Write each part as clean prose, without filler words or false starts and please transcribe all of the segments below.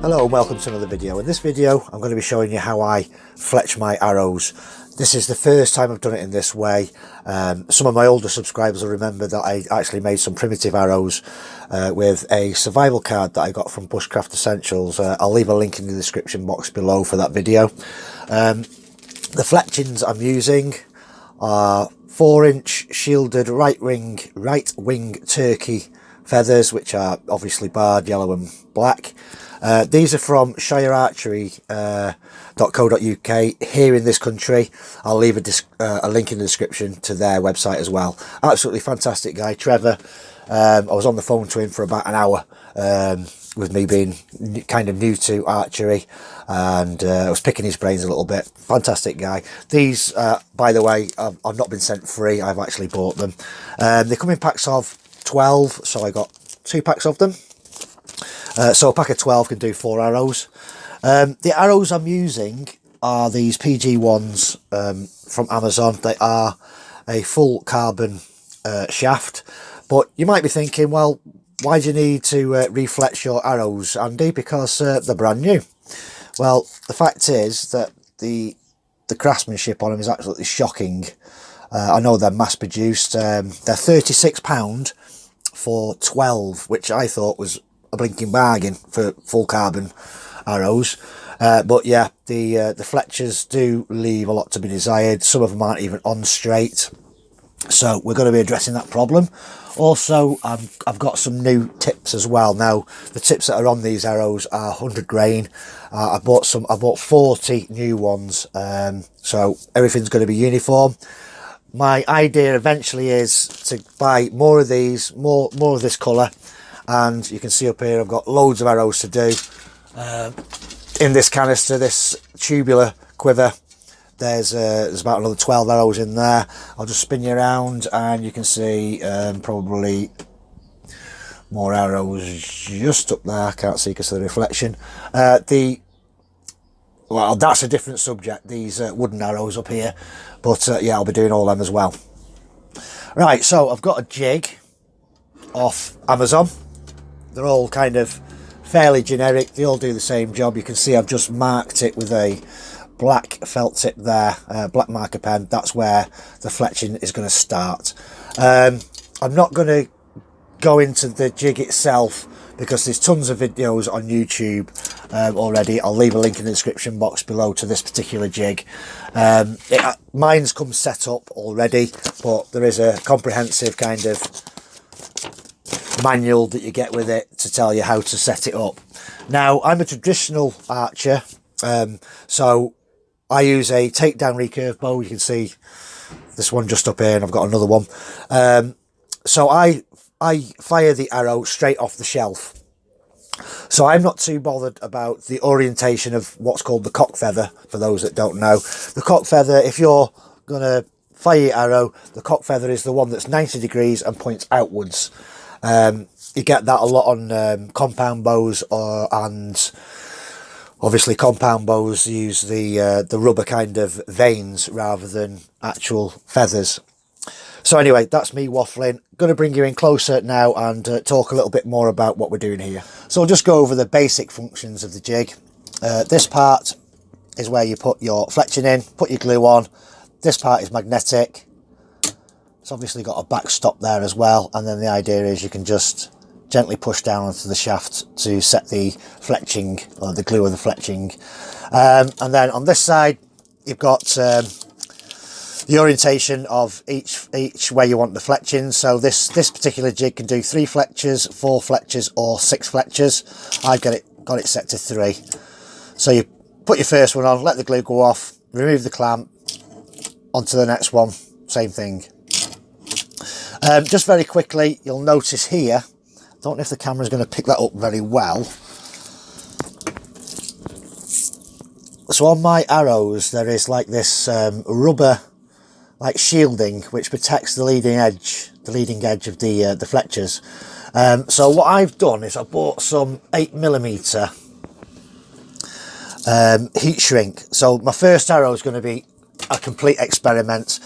Hello and welcome to another video. In this video I'm going to be showing you how I fletch my arrows. This is the first time I've done it in this way. Some of my older subscribers will remember that I actually made some primitive arrows with a survival card that I got from Bushcraft Essentials. I'll leave a link in the description box below for that video. The fletchings I'm using are 4-inch shielded right wing turkey feathers, which are obviously barred yellow and black. These are from Shire archery.co.uk here in this country. I'll leave a link in the description to their website as well. Absolutely fantastic guy, Trevor. I was on the phone to him for about an hour with me being kind of new to archery, and I was picking his brains a little bit. Fantastic guy. These, by the way, I've not been sent free. I've actually bought them. They come in packs of 12, so I got 2 packs of them. So a pack of 12 can do 4 arrows. The arrows I'm using are these PG ones from Amazon. They are a full carbon shaft, but you might be thinking, well, why do you need to refletch your arrows, Andy? Because they're brand new. Well, the fact is that the craftsmanship on them is absolutely shocking. I know they're mass produced. They're £36 for 12, which I thought was a blinking bargain for full carbon arrows. But yeah, the fletchers do leave a lot to be desired. Some of them aren't even on straight, so we're going to be addressing that problem. Also, I've got some new tips as well. Now, the tips that are on these arrows are 100 grain. I bought 40 new ones, so everything's going to be uniform. My idea eventually is to buy more of these, more of this colour. And you can see up here I've got loads of arrows to do. In this canister, this tubular quiver, there's about another 12 arrows in there. I'll just spin you around and you can see probably more arrows just up there. I can't see because of the reflection. Well, that's a different subject, these wooden arrows up here. But yeah, I'll be doing all them as well. Right, so I've got a jig off Amazon. They're all kind of fairly generic. They all do the same job. You can see I've just marked it with a black felt tip there, black marker pen. That's where the fletching is going to start. I'm not going to go into the jig itself because there's tons of videos on YouTube already. I'll leave a link in the description box below to this particular jig. Mine's come set up already, but there is a comprehensive kind of manual that you get with it to tell you how to set it up. Now, I'm a traditional archer, so I use a takedown recurve bow. You can see this one just up here, and I've got another one. So I fire the arrow straight off the shelf. So I'm not too bothered about the orientation of what's called the cock feather, for those that don't know. The cock feather, if you're going to fire your arrow, the cock feather is the one that's 90 degrees and points outwards. You get that a lot on compound bows, and obviously compound bows use the rubber kind of vanes rather than actual feathers. So anyway, that's me waffling. Going to bring you in closer now and talk a little bit more about what we're doing here. So I'll just go over the basic functions of the jig. This part is where you put your fletching in, put your glue on. This part is magnetic. It's obviously got a backstop there as well, and then the idea is you can just gently push down onto the shaft to set the fletching, or the glue of the fletching. And then on this side you've got the orientation of each way you want the fletching. So this particular jig can do 3 fletchers, 4 fletchers, or 6 fletchers. I've got it set to 3. So you put your first one on, let the glue go off, remove the clamp, onto the next one, same thing. Just very quickly, you'll notice here, I don't know if the camera's going to pick that up very well. So on my arrows, there is like this rubber, like shielding, which protects the leading edge of the fletchers. So what I've done is I bought some 8mm heat shrink. So my first arrow is going to be a complete experiment.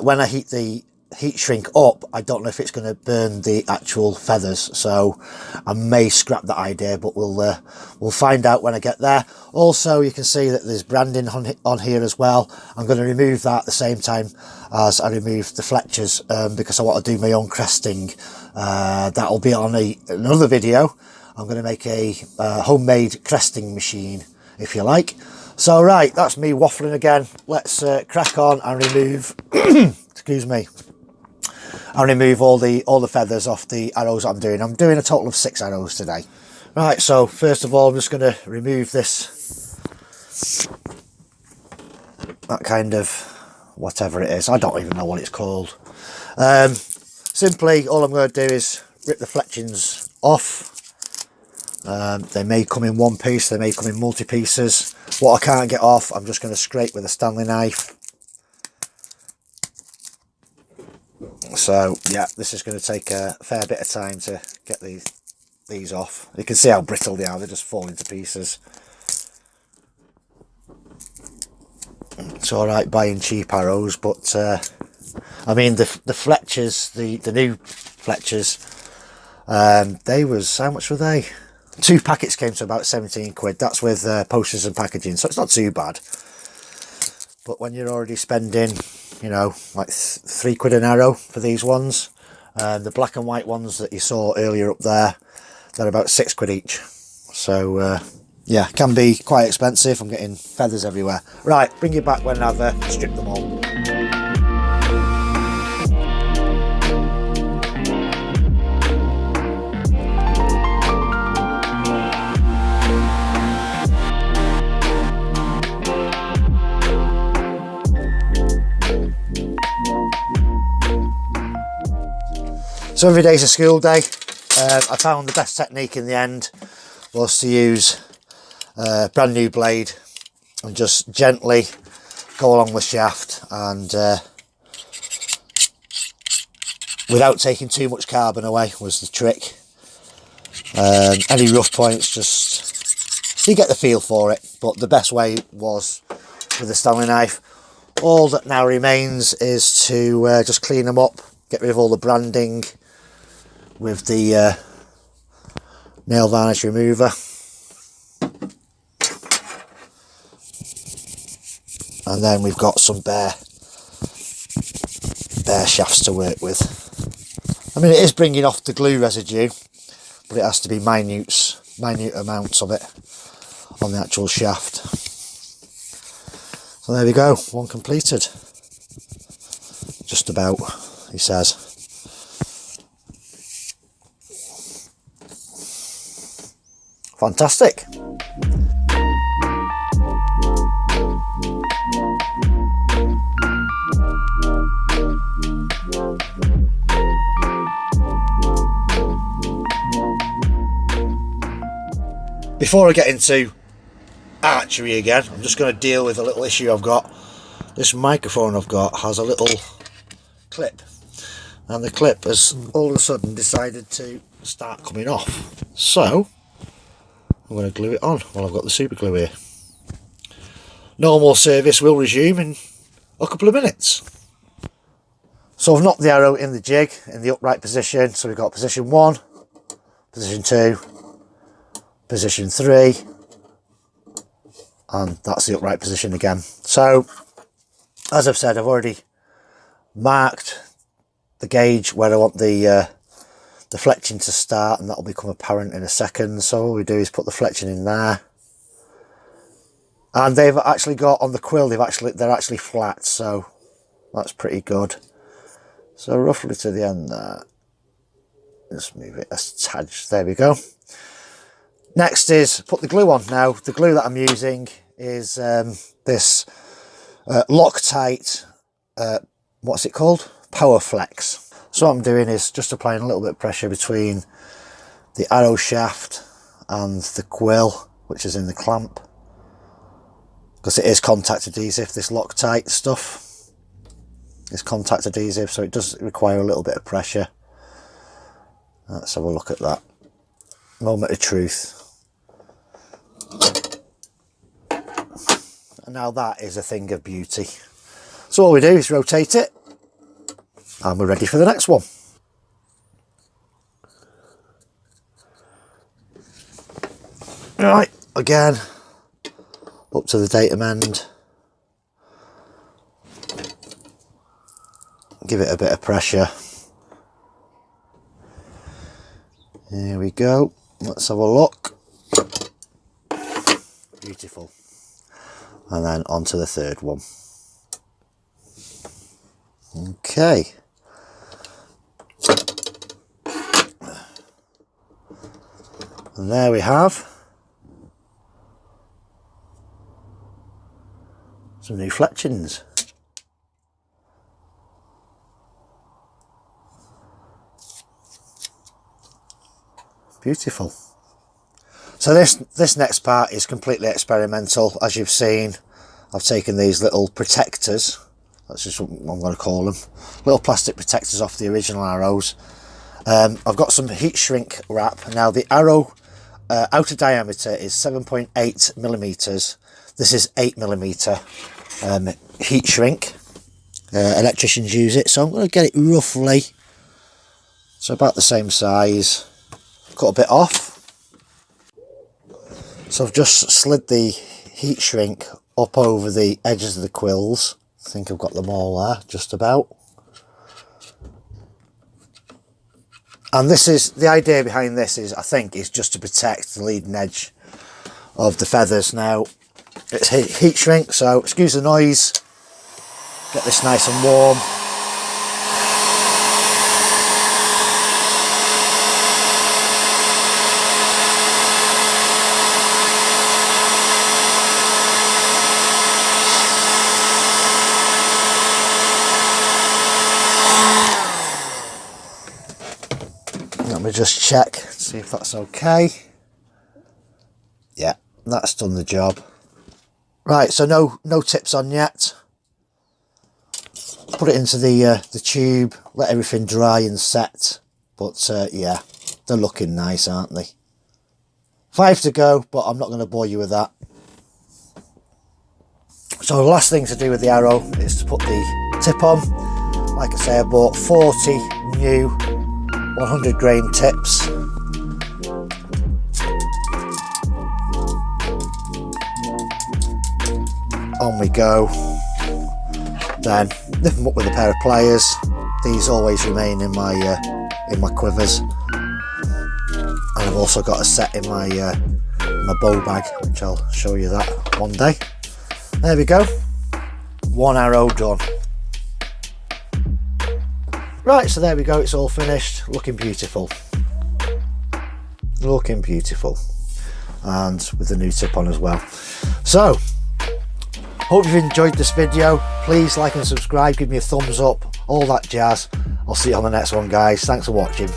When I heat the heat shrink up, I don't know if it's going to burn the actual feathers, so I may scrap that idea, but we'll find out when I get there. Also, you can see that there's branding on here as well. I'm going to remove that at the same time as I remove the fletchers, because I want to do my own cresting. That'll be on another video. I'm going to make a homemade cresting machine, if you like. So right, that's me waffling again. Let's crack on and remove excuse me, and remove all the feathers off the arrows I'm doing. I'm doing a total of 6 arrows today. Right, so first of all, I'm just going to remove this, that kind of whatever it is. I don't even know what it's called. Simply, all I'm going to do is rip the fletchings off. They may come in one piece, they may come in multi-pieces. What I can't get off, I'm just going to scrape with a Stanley knife. So yeah, this is going to take a fair bit of time to get these off. You can see how brittle they are, they just fall into pieces. It's alright buying cheap arrows, but I mean the Fletchers, the new Fletchers, they was, how much were they? 2 packets came to about 17 quid. That's with posters and packaging, so it's not too bad. But when you're already spending, you know, like 3 quid an arrow for these ones, the black and white ones that you saw earlier up there, they're about 6 quid each. So yeah, can be quite expensive. I'm getting feathers everywhere. Right, bring you back when I've stripped them all. So every day's a school day. I found the best technique in the end was to use a brand new blade and just gently go along the shaft, and without taking too much carbon away was the trick. Any rough points, just, you get the feel for it, but the best way was with a Stanley knife. All that now remains is to just clean them up, get rid of all the branding with the nail varnish remover, and then we've got some bare shafts to work with. I mean, it is bringing off the glue residue, but it has to be minute amounts of it on the actual shaft. So there we go, one completed, just about, he says. Fantastic. Before I get into archery again, I'm just going to deal with a little issue I've got. This microphone I've got has a little clip, and the clip has all of a sudden decided to start coming off. So I'm going to glue it on while I've got the super glue here. Normal service will resume in a couple of minutes. So I've knocked the arrow in the jig in the upright position. So we've got position 1, position 2, position 3, and that's the upright position again. So as I've said, I've already marked the gauge where I want the fletching to start, and that'll become apparent in a second. So all we do is put the fletching in there, and they've actually got on the quill, they're actually flat, so that's pretty good. So roughly to the end there, just move it a tad, there we go. Next is put the glue on. Now the glue that I'm using is this Loctite, what's it called, Power Flex. So what I'm doing is just applying a little bit of pressure between the arrow shaft and the quill, which is in the clamp, because it is contact adhesive. This Loctite stuff is contact adhesive, so it does require a little bit of pressure. Let's have a look at that. Moment of truth. And now that is a thing of beauty. So all we do is rotate it, and we're ready for the next one. Right, again, up to the datum end. Give it a bit of pressure. Here we go. Let's have a look. Beautiful. And then on to the third one. Okay. And there we have some new fletchings. Beautiful. So this next part is completely experimental. As you've seen, I've taken these little protectors, that's just what I'm going to call them, little plastic protectors off the original arrows. I've got some heat shrink wrap. Now the arrow outer diameter is 7.8 millimeters. This is 8mm heat shrink. Electricians use it, so I'm going to get it roughly, so about the same size. Cut a bit off. So I've just slid the heat shrink up over the edges of the quills. I think I've got them all there, just about. And this is, the idea behind this is, I think, is just to protect the leading edge of the feathers. Now, it's heat shrink, so excuse the noise. Get this nice and warm. Let me just check, see if that's okay. Yeah, that's done the job. Right, so no tips on yet. Put it into the tube, let everything dry and set. But yeah, they're looking nice, aren't they? 5 to go, but I'm not going to bore you with that. So the last thing to do with the arrow is to put the tip on. Like I say, I bought 40 new 100 grain tips. On we go. Then lift them up with a pair of pliers. These always remain in my quivers, and I've also got a set in my bow bag, which I'll show you that one day. There we go. One arrow done. Right, so there we go, it's all finished, looking beautiful. Looking beautiful. And with the new tip on as well. So, hope you've enjoyed this video. Please like and subscribe, give me a thumbs up, all that jazz. I'll see you on the next one, guys. Thanks for watching.